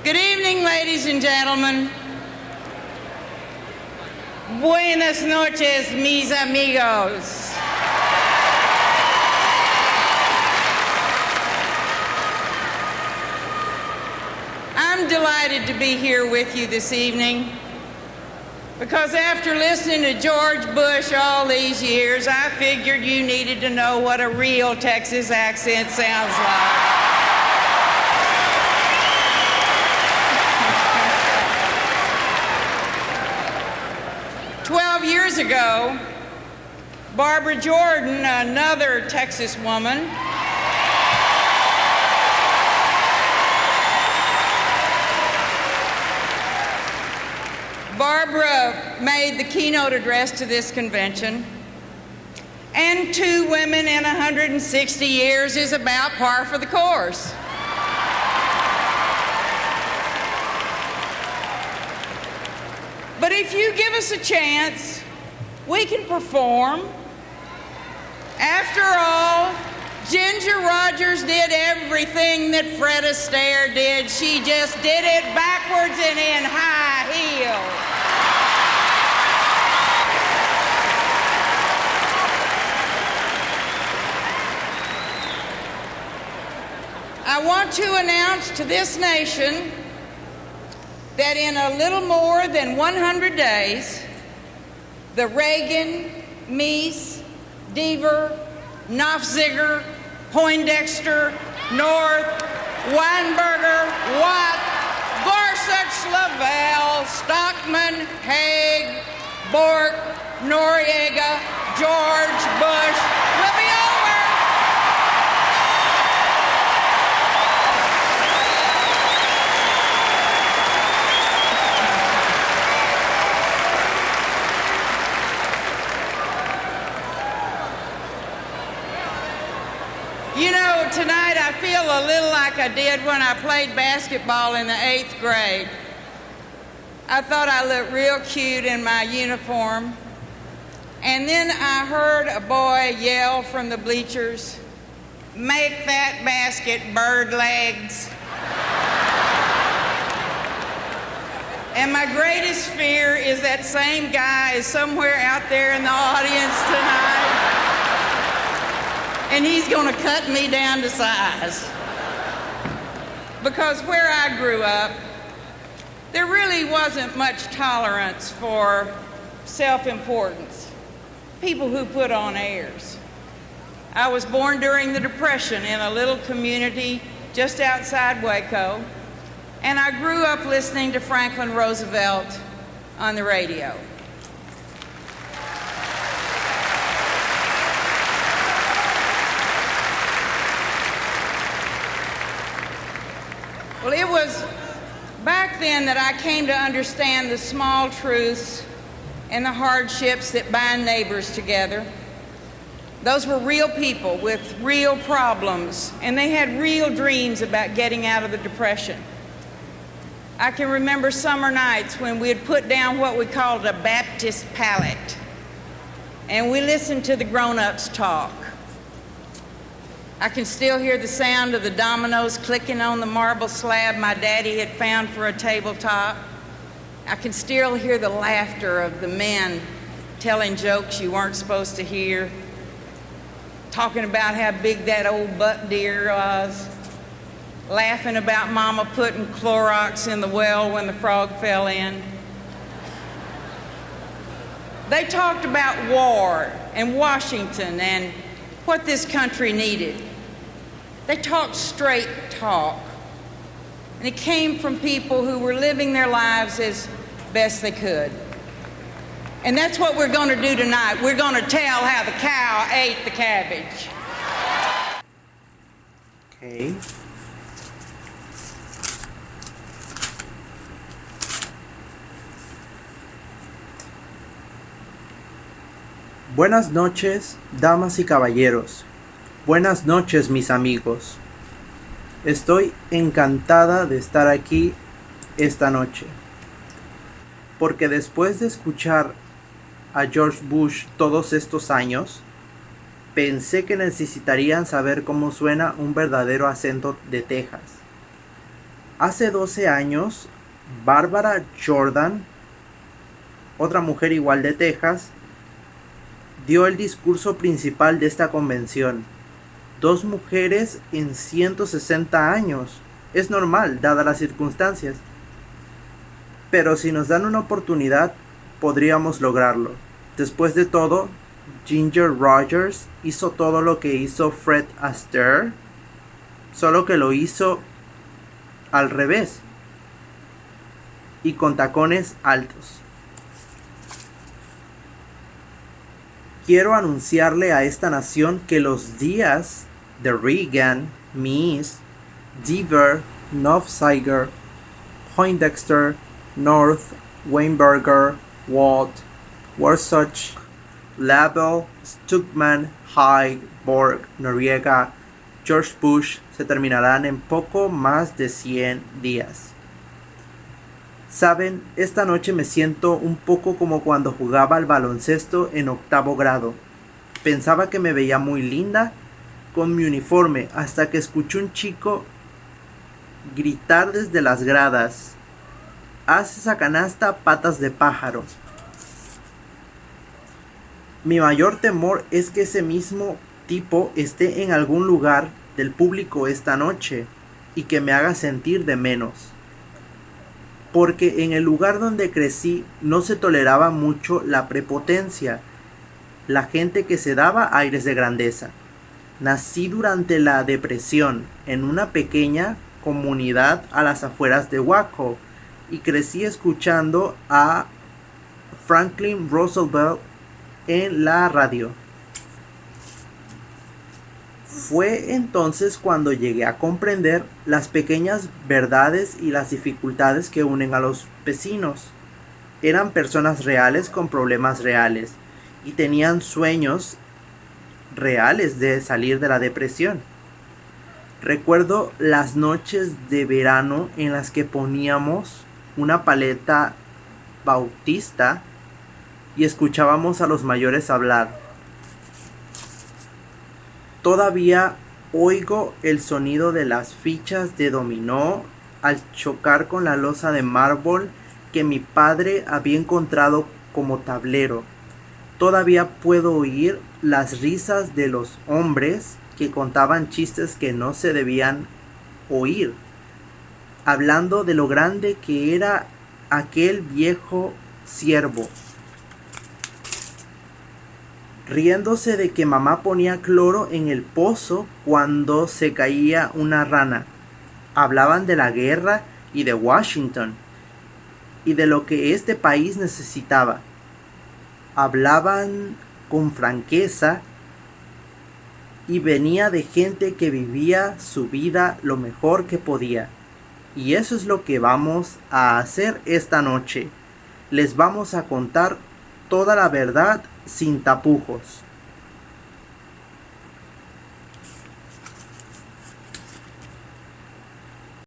Good evening, ladies and gentlemen. Buenas noches, mis amigos. I'm delighted to be here with you this evening because after listening to George Bush all these years, I figured you needed to know what a real Texas accent sounds like. 12 years ago, Barbara Jordan, another Texas woman, Barbara made the keynote address to this convention, and 2 women in 160 years is about par for the course. But if you give us a chance, we can perform. After all, Ginger Rogers did everything that Fred Astaire did. She just did it backwards and in high heels. I want to announce to this nation that in a little more than 100 days, the Reagan, Mies, Deaver, Knopfziger, Poindexter, North, Weinberger, Watt, Gorsuch, Lavelle, Stockman, Haig, Bork, Noriega, George Bush will be over. You know, tonight I feel a little like I did when I played basketball in the 8th grade. I thought I looked real cute in my uniform. And then I heard a boy yell from the bleachers, "Make that basket, bird legs." And my greatest fear is that same guy is somewhere out there in the audience tonight. And he's going to cut me down to size. Because where I grew up, there really wasn't much tolerance for self-importance, people who put on airs. I was born during the Depression in a little community just outside Waco, and I grew up listening to Franklin Roosevelt on the radio. Well, it was back then that I came to understand the small truths and the hardships that bind neighbors together. Those were real people with real problems, and they had real dreams about getting out of the Depression. I can remember summer nights when we'd put down what we called a Baptist pallet, and we listened to the grown-ups talk. I can still hear the sound of the dominoes clicking on the marble slab my daddy had found for a tabletop. I can still hear the laughter of the men telling jokes you weren't supposed to hear, talking about how big that old buck deer was, laughing about Mama putting Clorox in the well when the frog fell in. They talked about war and Washington and what this country needed. They talked straight talk. And it came from people who were living their lives as best they could. And that's what we're going to do tonight. We're going to tell how the cow ate the cabbage. Okay. Buenas noches, damas y caballeros. Buenas noches, mis amigos. Estoy encantada de estar aquí esta noche, porque después de escuchar a George Bush todos estos años, pensé que necesitarían saber cómo suena un verdadero acento de Texas. Hace 12 años, Barbara Jordan, otra mujer igual de Texas, dio el discurso principal de esta convención. 2 mujeres en 160 años. Es normal, dadas las circunstancias. Pero si nos dan una oportunidad, podríamos lograrlo. Después de todo, Ginger Rogers hizo todo lo que hizo Fred Astaire, solo que lo hizo al revés y con tacones altos. Quiero anunciarle a esta nación que los días de Reagan, Mies, Deaver, Nofziger, Poindexter, North, Weinberger, Walt, Warsuch, Labelle, Stuckman, Hyde, Borg, Noriega, George Bush se terminarán en poco más de 100 días. Saben, esta noche me siento un poco como cuando jugaba al baloncesto en 8º grado. Pensaba que me veía muy linda con mi uniforme hasta que escuché un chico gritar desde las gradas: «Haz esa canasta, patas de pájaro». Mi mayor temor es que ese mismo tipo esté en algún lugar del público esta noche y que me haga sentir de menos. Porque en el lugar donde crecí no se toleraba mucho la prepotencia, la gente que se daba aires de grandeza. Nací durante la Depresión en una pequeña comunidad a las afueras de Waco y crecí escuchando a Franklin Roosevelt en la radio. Fue entonces cuando llegué a comprender las pequeñas verdades y las dificultades que unen a los vecinos. Eran personas reales con problemas reales y tenían sueños reales de salir de la depresión. Recuerdo las noches de verano en las que poníamos una paleta bautista y escuchábamos a los mayores hablar. Todavía oigo el sonido de las fichas de dominó al chocar con la losa de mármol que mi padre había encontrado como tablero. Todavía puedo oír las risas de los hombres que contaban chistes que no se debían oír, hablando de lo grande que era aquel viejo ciervo, riéndose de que mamá ponía cloro en el pozo cuando se caía una rana. Hablaban de la guerra y de Washington y de lo que este país necesitaba. Hablaban con franqueza y venía de gente que vivía su vida lo mejor que podía. Y eso es lo que vamos a hacer esta noche. Les vamos a contar toda la verdad sin tapujos.